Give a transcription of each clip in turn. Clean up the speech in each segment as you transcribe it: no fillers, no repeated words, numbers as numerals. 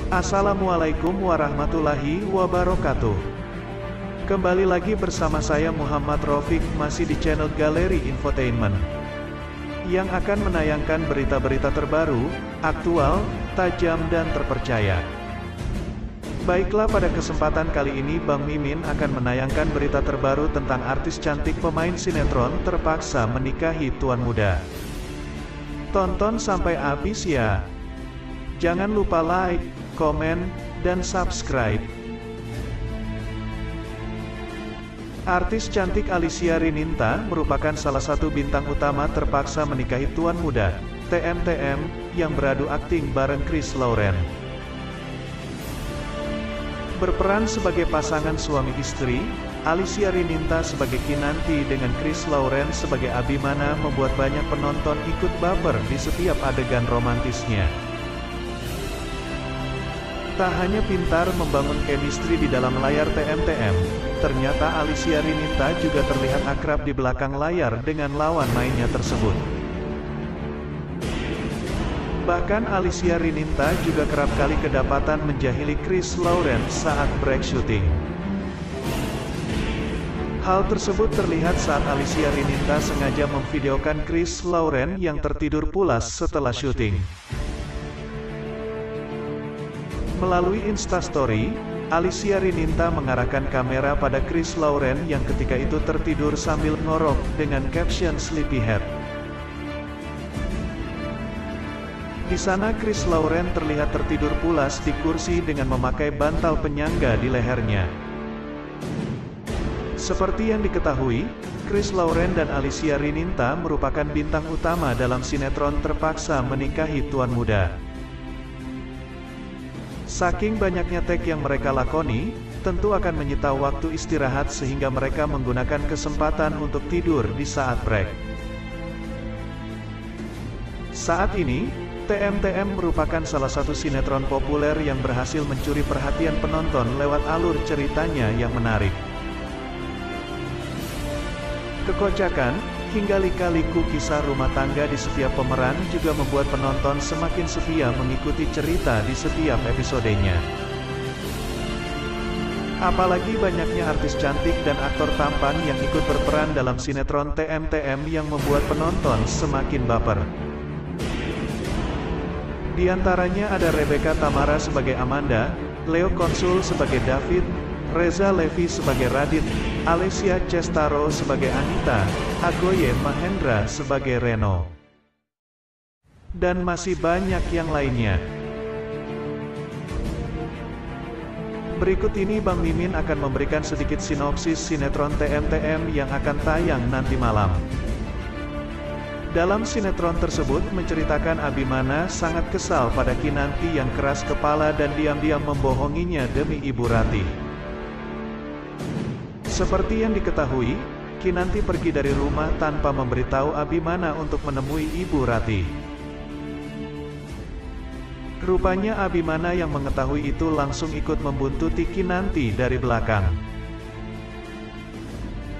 Assalamualaikum warahmatullahi wabarakatuh. Kembali lagi bersama saya Muhammad Rafiq, masih di channel Galeri Infotainment, yang akan menayangkan berita-berita terbaru, aktual, tajam dan terpercaya. Baiklah, pada kesempatan kali ini Bang Mimin akan menayangkan berita terbaru tentang artis cantik pemain sinetron terpaksa menikahi tuan muda. Tonton sampai habis ya. Jangan lupa like, komen, dan subscribe. Artis cantik Alicia Rininta merupakan salah satu bintang utama terpaksa menikahi tuan muda, TMTM, yang beradu akting bareng Chris Lauren. Berperan sebagai pasangan suami istri, Alicia Rininta sebagai Kinanti dengan Chris Lauren sebagai Abimana membuat banyak penonton ikut baper di setiap adegan romantisnya. Tak hanya pintar membangun chemistry di dalam layar TMTM, ternyata Alicia Rininta juga terlihat akrab di belakang layar dengan lawan mainnya tersebut. Bahkan Alicia Rininta juga kerap kali kedapatan menjahili Chris Lauren saat break syuting. Hal tersebut terlihat saat Alicia Rininta sengaja memvideokan Chris Lauren yang tertidur pulas setelah syuting. Melalui Instastory, Alicia Rininta mengarahkan kamera pada Chris Lauren yang ketika itu tertidur sambil ngorok dengan caption sleepyhead. Di sana Chris Lauren terlihat tertidur pulas di kursi dengan memakai bantal penyangga di lehernya. Seperti yang diketahui, Chris Lauren dan Alicia Rininta merupakan bintang utama dalam sinetron Terpaksa Menikahi Tuan Muda. Saking banyaknya tag yang mereka lakoni, tentu akan menyita waktu istirahat sehingga mereka menggunakan kesempatan untuk tidur di saat break. Saat ini, TMTM merupakan salah satu sinetron populer yang berhasil mencuri perhatian penonton lewat alur ceritanya yang menarik. Kekocakan, hingga lika-liku kisah rumah tangga di setiap pemeran juga membuat penonton semakin setia mengikuti cerita di setiap episodenya. Apalagi banyaknya artis cantik dan aktor tampan yang ikut berperan dalam sinetron TMTM yang membuat penonton semakin baper. Di antaranya ada Rebecca Tamara sebagai Amanda, Leo Konsul sebagai David, Reza Levi sebagai Radit, Alessia Cestaro sebagai Anita, Agoye Mahendra sebagai Reno, dan masih banyak yang lainnya. Berikut ini Bang Mimin akan memberikan sedikit sinopsis sinetron TMTM yang akan tayang nanti malam. Dalam sinetron tersebut menceritakan Abimana sangat kesal pada Kinanti yang keras kepala dan diam-diam membohonginya demi Ibu Ratih. Seperti yang diketahui, Kinanti pergi dari rumah tanpa memberitahu Abimana untuk menemui Ibu Ratih. Rupanya Abimana yang mengetahui itu langsung ikut membuntuti Kinanti dari belakang.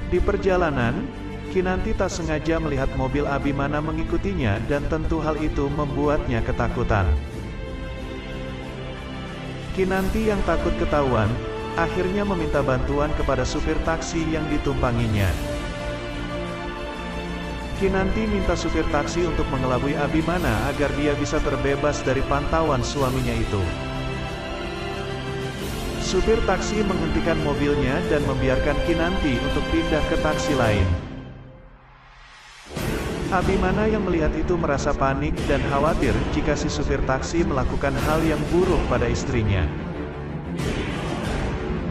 Di perjalanan, Kinanti tak sengaja melihat mobil Abimana mengikutinya dan tentu hal itu membuatnya ketakutan. Kinanti yang takut ketahuan, akhirnya meminta bantuan kepada supir taksi yang ditumpanginya. Kinanti minta supir taksi untuk mengelabui Abimana agar dia bisa terbebas dari pantauan suaminya itu. Supir taksi menghentikan mobilnya dan membiarkan Kinanti untuk pindah ke taksi lain. Abimana yang melihat itu merasa panik dan khawatir jika si supir taksi melakukan hal yang buruk pada istrinya.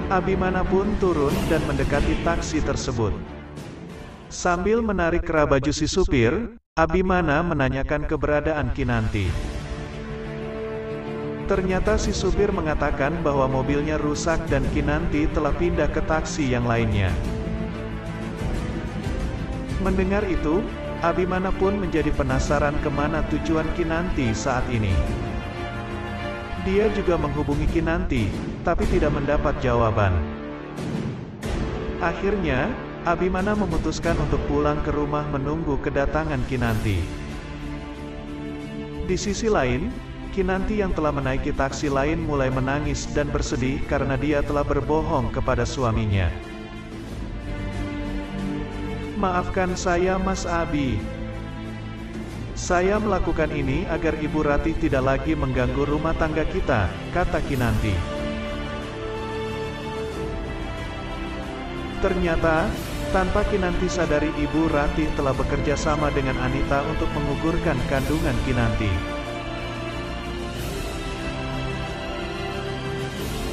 Abimana pun turun dan mendekati taksi tersebut. Sambil menarik kera baju si supir, Abimana menanyakan keberadaan Kinanti. Ternyata si supir mengatakan bahwa mobilnya rusak dan Kinanti telah pindah ke taksi yang lainnya. Mendengar itu, Abimana pun menjadi penasaran kemana tujuan Kinanti saat ini. Dia juga menghubungi Kinanti, tapi tidak mendapat jawaban. Akhirnya, Abimana memutuskan untuk pulang ke rumah menunggu kedatangan Kinanti. Di sisi lain, Kinanti yang telah menaiki taksi lain mulai menangis dan bersedih karena dia telah berbohong kepada suaminya. "Maafkan saya Mas Abi. Saya melakukan ini agar Ibu Ratih tidak lagi mengganggu rumah tangga kita," kata Kinanti. Ternyata, tanpa Kinanti sadari Ibu Ratih telah bekerja sama dengan Anita untuk menggugurkan kandungan Kinanti.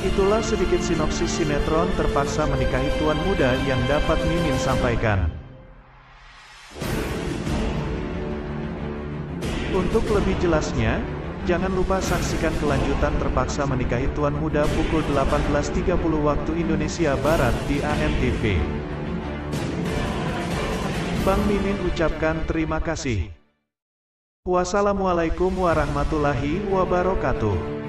Itulah sedikit sinopsis sinetron Terpaksa Menikahi Tuan Muda yang dapat Mimin sampaikan. Untuk lebih jelasnya, jangan lupa saksikan kelanjutan Terpaksa Menikahi Tuan Muda pukul 18.30 waktu Indonesia Barat di ANTV. Bang Mimin ucapkan terima kasih. Wassalamualaikum warahmatullahi wabarakatuh.